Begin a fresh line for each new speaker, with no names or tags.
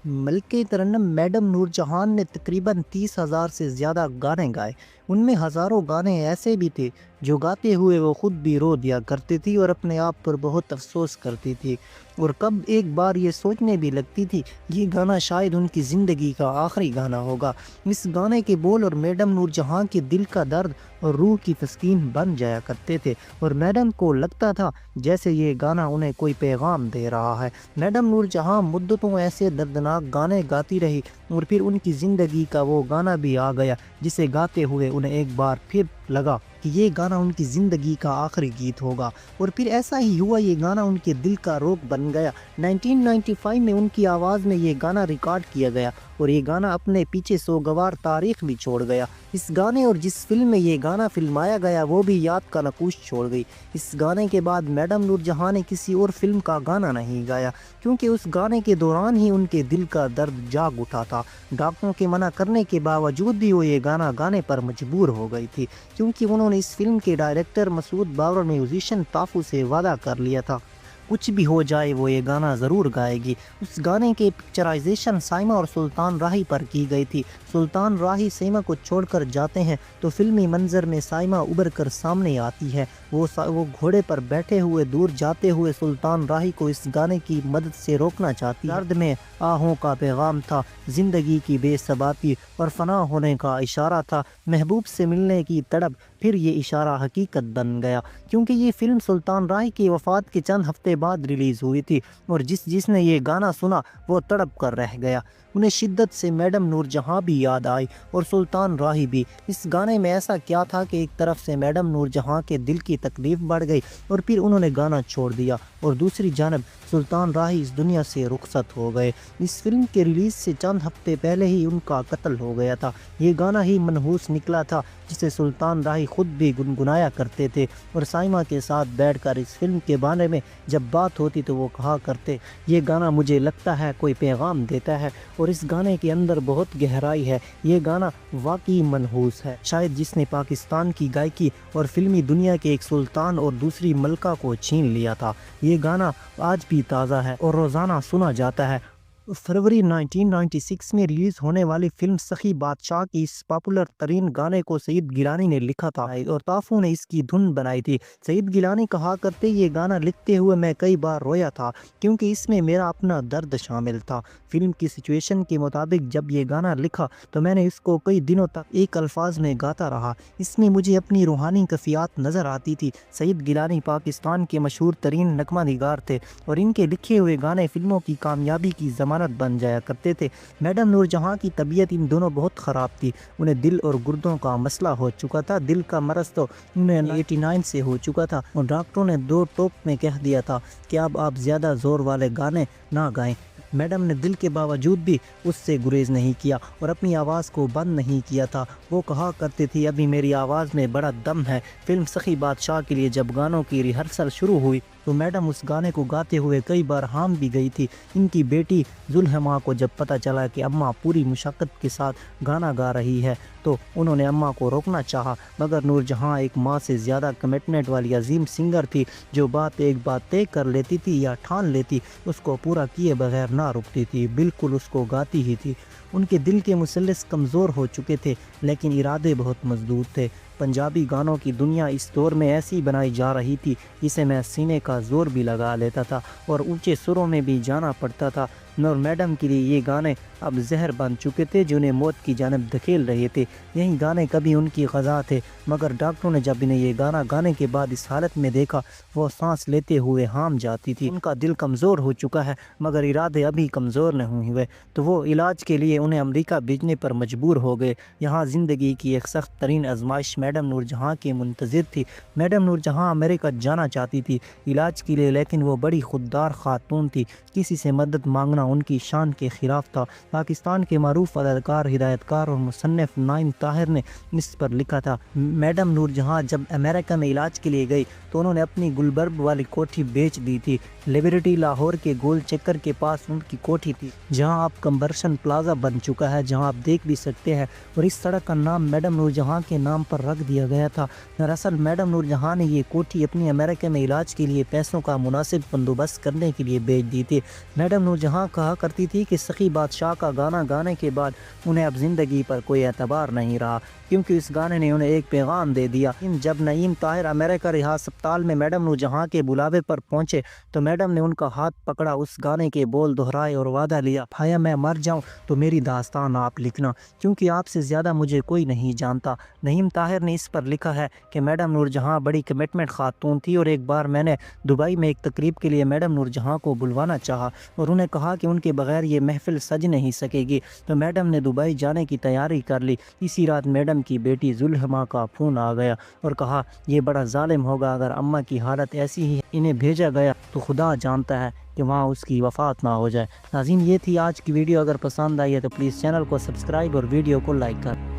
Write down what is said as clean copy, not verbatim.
ملکہ ترنم madam نور جہان نے تقریباً 30,000 سے زیادہ گانے گائے۔ ان میں ہزاروں گانے ایسے بھی تھے جو گاتے ہوئے وہ خود بھی رو دیا کرتی تھی اور اپنے آپ پر بہت افسوس کرتی تھی، اور کب ایک بار یہ سوچنے بھی لگتی تھی یہ گانا شاید ان کی زندگی کا آخری گانا ہوگا۔ اس گانے کے بول اور میڈم نور جہاں کے دل کا درد اور روح کی تسکین بن جایا کرتے تھے، اور میڈم کو لگتا تھا جیسے یہ گانا انہیں کوئی پیغام دے رہا ہے۔ میڈم نور جہاں مدتوں ایسے دردناک گانے گاتی رہی، اور پھر ان کی زندگی کا وہ گانا بھی آ گیا جسے گاتے ہوئے انہیں ایک بار پھر لگا کہ یہ گانا ان کی زندگی کا آخری گیت ہوگا، اور پھر ایسا ہی ہوا، یہ گانا ان کے دل کا روگ بن گیا۔ 1995 میں ان کی آواز میں یہ گانا ریکارڈ کیا گیا، اور یہ گانا اپنے پیچھے سوگوار تاریخ بھی چھوڑ گیا۔ اس گانے اور جس فلم میں یہ گانا فلمایا گیا وہ بھی یاد کا نقوش چھوڑ گئی۔ اس گانے کے بعد میڈم نور جہاں نے کسی اور فلم کا گانا نہیں گایا، کیونکہ اس گانے کے دوران ہی ان کے دل کا درد جاگ اٹھا تھا۔ ڈاکٹروں کے منع کرنے کے باوجود بھی وہ یہ گانا گانے پر مجبور ہو گئی تھی، کیونکہ انہوں نے اس فلم کے ڈائریکٹر مسعود باور اور میوزیشین تافو سے وعدہ کر لیا تھا کچھ بھی ہو جائے وہ یہ گانا ضرور گائے گی۔ اس گانے کے پکچرائزیشن سائمہ اور سلطان راہی پر کی گئی تھی۔ سلطان راہی سائمہ کو چھوڑ کر جاتے ہیں تو فلمی منظر میں سائمہ ابھر کر سامنے آتی ہے، وہ گھوڑے پر بیٹھے ہوئے دور جاتے ہوئے سلطان راہی کو اس گانے کی مدد سے روکنا چاہتی ہے۔ درد میں آہوں کا پیغام تھا، زندگی کی بے ثباتی اور فنا ہونے کا اشارہ تھا، محبوب سے ملنے کی تڑپ، پھر یہ اشارہ حقیقت بن گیا، کیونکہ یہ فلم سلطان راہی کی وفات کے چند ہفتے بعد ریلیز ہوئی تھی، اور جس نے یہ گانا سنا وہ تڑپ کر رہ گیا۔ انہیں شدت سے میڈم نور جہاں بھی یاد آئی اور سلطان راہی بھی۔ اس گانے میں ایسا کیا تھا کہ ایک طرف سے میڈم نور جہاں کے دل کی تکلیف بڑھ گئی اور پھر انہوں نے گانا چھوڑ دیا، اور دوسری جانب سلطان راہی اس دنیا سے رخصت ہو گئے۔ اس فلم کے ریلیز سے چند ہفتے پہلے ہی ان کا قتل ہو گیا تھا۔ یہ گانا ہی منحوس نکلا تھا جسے سلطان راہی خود بھی گنگنایا کرتے تھے، اور سائمہ کے ساتھ بیٹھ کر اس فلم کے بارے میں جب بات ہوتی تو وہ کہا کرتے، یہ گانا مجھے لگتا ہے کوئی پیغام دیتا ہے، اور اس گانے کے اندر بہت گہرائی ہے، یہ گانا واقعی منحوس ہے۔ شاید جس نے پاکستان کی گائیکی اور فلمی دنیا کے ایک سلطان اور دوسری ملکہ کو چھین لیا تھا۔ یہ گانا آج بھی تازہ ہے اور روزانہ سنا جاتا ہے۔ فروری 1996 میں ریلیز ہونے والی فلم سخی بادشاہ کی اس پاپولر ترین گانے کو سعید گیلانی نے لکھا تھا اور تافو نے اس کی دھن بنائی تھی۔ سعید گیلانی کہا کرتے، یہ گانا لکھتے ہوئے میں کئی بار رویا تھا، کیونکہ اس میں میرا اپنا درد شامل تھا۔ فلم کی سچویشن کے مطابق جب یہ گانا لکھا تو میں نے اس کو کئی دنوں تک ایک الفاظ میں گاتا رہا، اس میں مجھے اپنی روحانی کیفیات نظر آتی تھی۔ سعید گیلانی پاکستان کے مشہور ترین نغمہ نگار تھے، اور ان کے لکھے ہوئے گانے فلموں کی کامیابی کی ضمانت بن جایا کرتے تھے۔ میڈم نور جہاں کی طبیعت ان دونوں بہت خراب تھی، انہیں دل اور گردوں کا مسئلہ ہو چکا تھا۔ دل کا مرض تو انہیں 89 سے ہو چکا تھا، اور ڈاکٹروں نے 2 ٹوک میں کہہ دیا تھا کہ اب آپ زیادہ زور والے گانے نہ گائیں۔ میڈم نے دل کے باوجود بھی اس سے گریز نہیں کیا اور اپنی آواز کو بند نہیں کیا تھا۔ وہ کہا کرتی تھی، ابھی میری آواز میں بڑا دم ہے۔ فلم سخی بادشاہ کے لیے جب گانوں کی ریہرسل شروع ہوئی تو میڈم اس گانے کو گاتے ہوئے کئی بار ہام بھی گئی تھی۔ ان کی بیٹی ذوالحما کو جب پتہ چلا کہ اماں پوری مشقت کے ساتھ گانا گا رہی ہے تو انہوں نے اماں کو روکنا چاہا، مگر نور جہاں ایک ماں سے زیادہ کمٹمنٹ والی عظیم سنگر تھی، جو ایک بات طے کر لیتی تھی یا ٹھان لیتی اس کو پورا کیے بغیر نہ رکتی تھی، بالکل اس کو گاتی ہی تھی۔ ان کے دل کے مثلث کمزور ہو چکے تھے، لیکن ارادے بہت مضبوط تھے۔ پنجابی گانوں کی دنیا اس دور میں ایسی بنائی جا رہی تھی جسے میں سینے کا زور بھی لگا لیتا تھا اور اونچے سروں میں بھی جانا پڑتا تھا۔ نور میڈم کے لیے یہ گانے اب زہر بن چکے تھے جو انہیں موت کی جانب دھکیل رہے تھے۔ یہی گانے کبھی ان کی غذا تھے، مگر ڈاکٹروں نے جب انہیں یہ گانا گانے کے بعد اس حالت میں دیکھا وہ سانس لیتے ہوئے ہام جاتی تھی۔ ان کا دل کمزور ہو چکا ہے مگر ارادے ابھی کمزور نہیں ہوئے، تو وہ علاج کے لیے انہیں امریکہ بھیجنے پر مجبور ہو گئے۔ یہاں زندگی کی ایک سخت ترین آزمائش میڈم نور جہاں کے منتظر تھی۔ میڈم نور جہاں امریکہ جانا چاہتی تھی علاج کے لیے، لیکن وہ بڑی خوددار خاتون تھی، کسی سے مدد مانگنا ان کی شان کے خلاف تھا۔ پاکستان کے معروف اداکار، ہدایت کار اور مصنف نائم طاہر نے اس پر لکھا تھا، میڈم نور جہاں جب امریکہ میں علاج کے لیے گئی تو انہوں نے اپنی گلبرگ والی کوٹھی بیچ دی تھی۔ لیبرٹی لاہور کے گول چکر کے پاس ان کی کوٹھی تھی، جہاں اب کنورشن پلازا بن چکا ہے، جہاں آپ دیکھ بھی سکتے ہیں، اور اس سڑک کا نام میڈم نور جہاں کے نام پر رکھ دیا گیا تھا۔ دراصل میڈم نور جہاں نے یہ کوٹھی اپنی امریکہ میں علاج کے لیے پیسوں کا مناسب بندوبست کرنے کے لیے بیچ دی تھی۔ میڈم نور جہاں کہا کرتی تھی کہ سخی بادشاہ کا گانا گانے کے بعد انہیں اب زندگی پر کوئی اعتبار نہیں رہا، کیونکہ اس گانے نے انہیں ایک پیغام دے دیا۔ جب نعیم طاہر امریکہ رہا اسپتال میں میڈم نور جہاں کے بلاوے پر پہنچے تو میڈم نے ان کا ہاتھ پکڑا، اس گانے کے بول دہرائے اور وعدہ لیا، بھایا میں مر جاؤں تو میری داستان آپ لکھنا، کیونکہ آپ سے زیادہ مجھے کوئی نہیں جانتا۔ نعیم طاہر نے اس پر لکھا ہے کہ میڈم نور جہاں بڑی کمٹمنٹ خاتون تھی، اور ایک بار میں نے دبئی میں ایک تقریب کے لیے میڈم نور جہاں کو بلوانا چاہا اور انہیں کہا کہ ان کے بغیر یہ محفل سج نہیں سکے گی، تو میڈم نے دبئی جانے کی تیاری کر لی۔ اسی رات میڈم کی بیٹی زلہمہ کا فون آ گیا اور کہا یہ بڑا ظالم ہوگا، اگر اماں کی حالت ایسی ہی انہیں بھیجا گیا تو خدا جانتا ہے کہ وہاں اس کی وفات نہ ہو جائے۔ ناظرین، یہ تھی آج کی ویڈیو، اگر پسند آئی ہے تو پلیز چینل کو سبسکرائب اور ویڈیو کو لائک کر